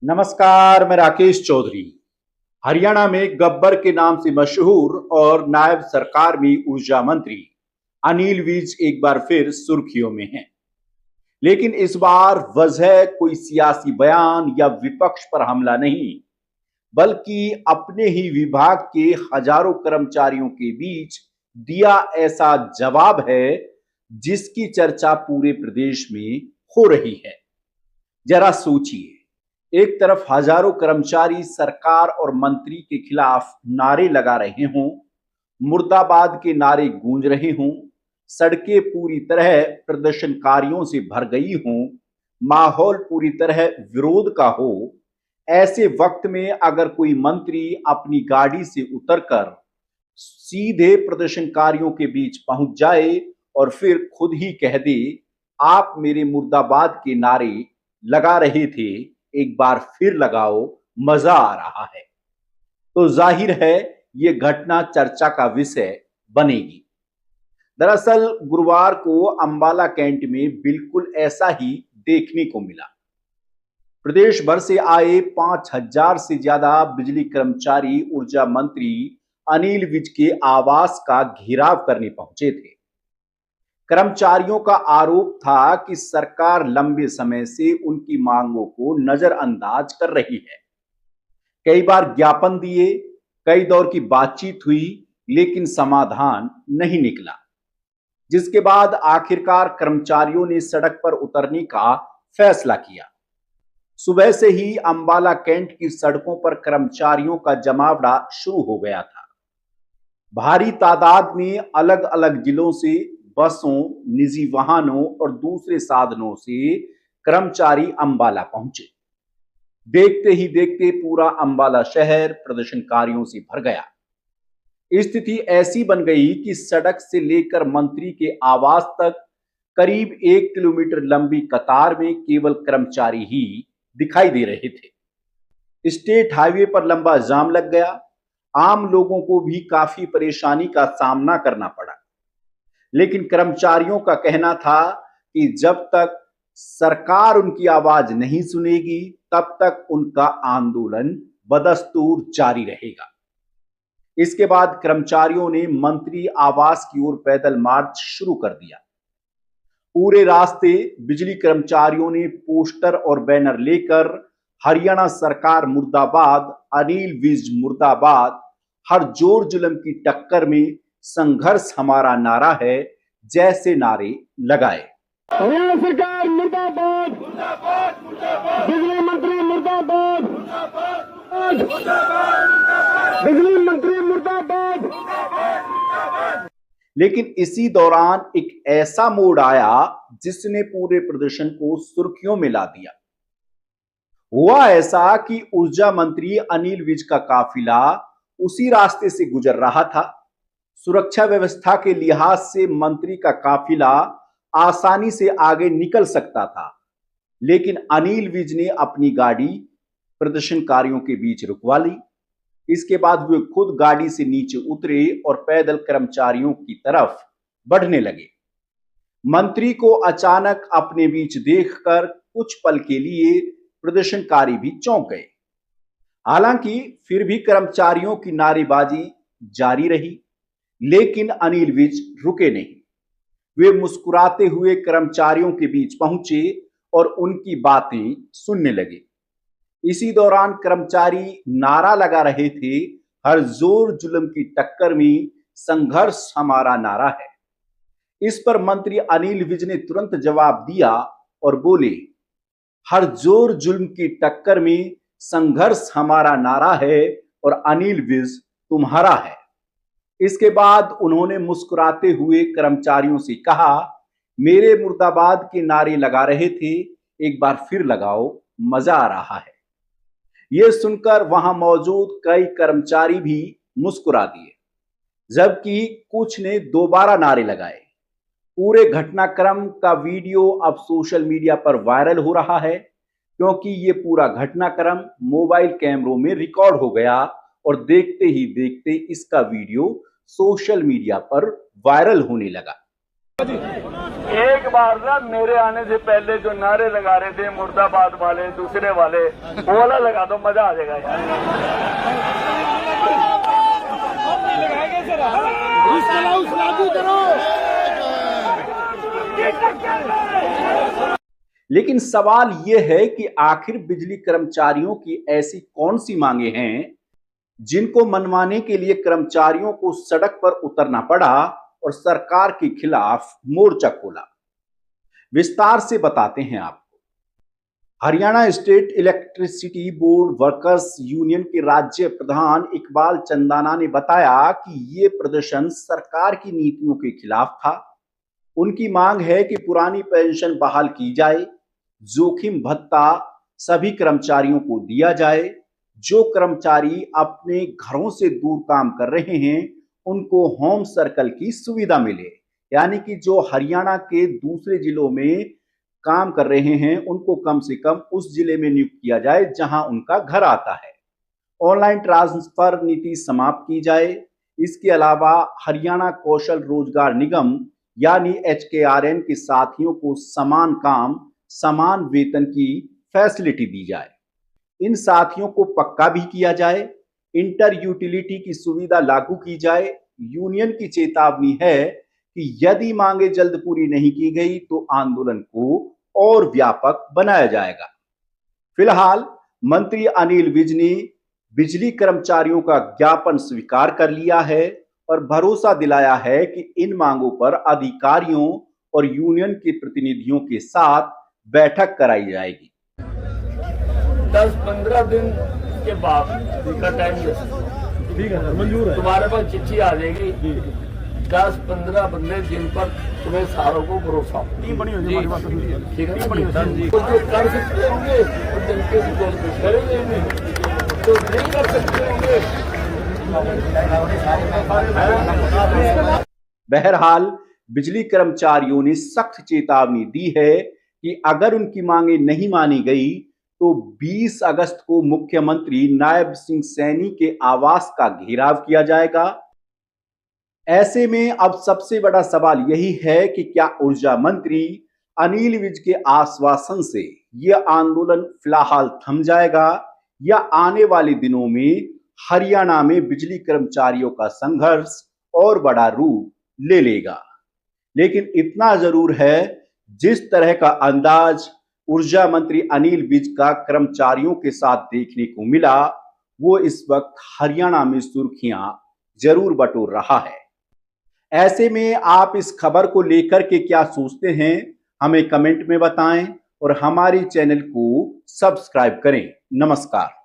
नमस्कार, मैं राकेश चौधरी। हरियाणा में गब्बर के नाम से मशहूर और नायब सरकार में ऊर्जा मंत्री अनिल विज एक बार फिर सुर्खियों में हैं। लेकिन इस बार वजह कोई सियासी बयान या विपक्ष पर हमला नहीं, बल्कि अपने ही विभाग के हजारों कर्मचारियों के बीच दिया ऐसा जवाब है जिसकी चर्चा पूरे प्रदेश में हो रही है। जरा सोचिए, एक तरफ हजारों कर्मचारी सरकार और मंत्री के खिलाफ नारे लगा रहे हों, मुर्दाबाद के नारे गूंज रहे हों, सड़कें पूरी तरह प्रदर्शनकारियों से भर गई हों, माहौल पूरी तरह विरोध का हो। ऐसे वक्त में अगर कोई मंत्री अपनी गाड़ी से उतरकर सीधे प्रदर्शनकारियों के बीच पहुंच जाए और फिर खुद ही कह दे, आप मेरे मुर्दाबाद के नारे लगा रहे थे, एक बार फिर लगाओ, मजा आ रहा है, तो जाहिर है ये घटना चर्चा का विषय बनेगी। दरअसल गुरुवार को अंबाला कैंट में बिल्कुल ऐसा ही देखने को मिला। प्रदेश भर से आए 5,000 से ज्यादा बिजली कर्मचारी ऊर्जा मंत्री अनिल विज के आवास का घेराव करने पहुंचे थे। कर्मचारियों का आरोप था कि सरकार लंबे समय से उनकी मांगों को नजरअंदाज कर रही है। कई बार ज्ञापन दिए, कई दौर की बातचीत हुई, लेकिन समाधान नहीं निकला, जिसके बाद आखिरकार कर्मचारियों ने सड़क पर उतरने का फैसला किया। सुबह से ही अंबाला कैंट की सड़कों पर कर्मचारियों का जमावड़ा शुरू हो गया था। भारी तादाद में अलग अलग जिलों से बसों, निजी वाहनों और दूसरे साधनों से कर्मचारी अंबाला पहुंचे। देखते ही देखते पूरा अंबाला शहर प्रदर्शनकारियों से भर गया। स्थिति ऐसी बन गई कि सड़क से लेकर मंत्री के आवास तक करीब 1 किलोमीटर लंबी कतार में केवल कर्मचारी ही दिखाई दे रहे थे। स्टेट हाईवे पर लंबा जाम लग गया। आम लोगों को भी काफी परेशानी का सामना करना पड़ा। लेकिन कर्मचारियों का कहना था कि जब तक सरकार उनकी आवाज नहीं सुनेगी, तब तक उनका आंदोलन बदस्तूर जारी रहेगा। इसके बाद कर्मचारियों ने मंत्री आवास की ओर पैदल मार्च शुरू कर दिया। पूरे रास्ते बिजली कर्मचारियों ने पोस्टर और बैनर लेकर हरियाणा सरकार मुर्दाबाद, अनिल विज मुर्दाबाद, हर जोर जुल्म की टक्कर में संघर्ष हमारा नारा है जैसे नारे लगाए। हरियाणा सरकार मुर्दाबाद, मुर्दाबाद, मुर्दाबाद, बिजली मंत्री मुर्दाबाद, मुर्दाबाद, मुर्दाबाद, बिजली मंत्री मुर्दाबाद, मुर्दाबाद। लेकिन इसी दौरान एक ऐसा मोड़ आया जिसने पूरे प्रदर्शन को सुर्खियों में ला दिया। हुआ ऐसा कि ऊर्जा मंत्री अनिल विज का काफिला उसी रास्ते से गुजर रहा था। सुरक्षा व्यवस्था के लिहाज से मंत्री का काफिला आसानी से आगे निकल सकता था, लेकिन अनिल विज ने अपनी गाड़ी प्रदर्शनकारियों के बीच रुकवा ली। इसके बाद वे खुद गाड़ी से नीचे उतरे और पैदल कर्मचारियों की तरफ बढ़ने लगे। मंत्री को अचानक अपने बीच देखकर कुछ पल के लिए प्रदर्शनकारी भी चौंक गए। हालांकि फिर भी कर्मचारियों की नारेबाजी जारी रही, लेकिन अनिल विज रुके नहीं। वे मुस्कुराते हुए कर्मचारियों के बीच पहुंचे और उनकी बातें सुनने लगे। इसी दौरान कर्मचारी नारा लगा रहे थे, हर जोर जुल्म की टक्कर में संघर्ष हमारा नारा है। इस पर मंत्री अनिल विज ने तुरंत जवाब दिया और बोले, हर जोर जुल्म की टक्कर में संघर्ष हमारा नारा है और अनिल विज तुम्हारा है। इसके बाद उन्होंने मुस्कुराते हुए कर्मचारियों से कहा, मेरे मुर्दाबाद के नारे लगा रहे थे, एक बार फिर लगाओ, मजा आ रहा है। यह सुनकर वहां मौजूद कई कर्मचारी भी मुस्कुरा दिए, जबकि कुछ ने दोबारा नारे लगाए। पूरे घटनाक्रम का वीडियो अब सोशल मीडिया पर वायरल हो रहा है, क्योंकि ये पूरा घटनाक्रम मोबाइल कैमरों में रिकॉर्ड हो गया और देखते ही देखते इसका वीडियो सोशल मीडिया पर वायरल होने लगा। एक बार ना मेरे आने से पहले जो नारे लगा रहे थे मुर्दाबाद वाले दूसरे वाले, वो वाला लगा दो, मजा आ जाएगा यार। लागू करो। लेकिन सवाल यह है कि आखिर बिजली कर्मचारियों की ऐसी कौन सी मांगे हैं जिनको मनवाने के लिए कर्मचारियों को सड़क पर उतरना पड़ा और सरकार के खिलाफ मोर्चा खोला। विस्तार से बताते हैं आपको। Haryana state electricity board workers union के राज्य प्रधान इकबाल चंदाना ने बताया कि ये प्रदर्शन सरकार की नीतियों के खिलाफ था। उनकी मांग है कि पुरानी पेंशन बहाल की जाए, जोखिम भत्ता सभी कर्मचारियों को दिया जाए, जो कर्मचारी अपने घरों से दूर काम कर रहे हैं उनको होम सर्कल की सुविधा मिले, यानी कि जो हरियाणा के दूसरे जिलों में काम कर रहे हैं उनको कम से कम उस जिले में नियुक्त किया जाए जहां उनका घर आता है। ऑनलाइन ट्रांसफर नीति समाप्त की जाए। इसके अलावा हरियाणा कौशल रोजगार निगम यानी HKRN के साथियों को समान काम समान वेतन की फैसिलिटी दी जाए। इन साथियों को पक्का भी किया जाए। इंटर यूटिलिटी की सुविधा लागू की जाए। यूनियन की चेतावनी है कि यदि मांगे जल्द पूरी नहीं की गई तो आंदोलन को और व्यापक बनाया जाएगा। फिलहाल मंत्री अनिल विज ने बिजली कर्मचारियों का ज्ञापन स्वीकार कर लिया है और भरोसा दिलाया है कि इन मांगों पर अधिकारियों और यूनियन के प्रतिनिधियों के साथ बैठक कराई जाएगी। 10-15 दिन के बाद का टाइम ठीक है, मंजूर है। तुम्हारे पास चिट्ठी आ जाएगी, 10-15 बंदे जिन पर तुम्हें सारों को भरोसा, टीम बनी हो जाएगी, ठीक है, तो जो कर सकते होंगे तो जनता की गोल पे करेंगे, तो नहीं कर सकते होंगे। बहरहाल बिजली कर्मचारियों ने सख्त चेतावनी दी है कि अगर उनकी मांगे नहीं मानी गई तो 20 अगस्त को मुख्यमंत्री नायब सिंह सैनी के आवास का घेराव किया जाएगा। ऐसे में अब सबसे बड़ा सवाल यही है कि क्या ऊर्जा मंत्री अनिल विज के आश्वासन से यह आंदोलन फिलहाल थम जाएगा या आने वाले दिनों में हरियाणा में बिजली कर्मचारियों का संघर्ष और बड़ा रूप ले लेगा। लेकिन इतना जरूर है, जिस तरह का अंदाज ऊर्जा मंत्री अनिल विज का कर्मचारियों के साथ देखने को मिला, वो इस वक्त हरियाणा में सुर्खियां जरूर बटोर रहा है। ऐसे में आप इस खबर को लेकर के क्या सोचते हैं, हमें कमेंट में बताएं और हमारे चैनल को सब्सक्राइब करें। नमस्कार।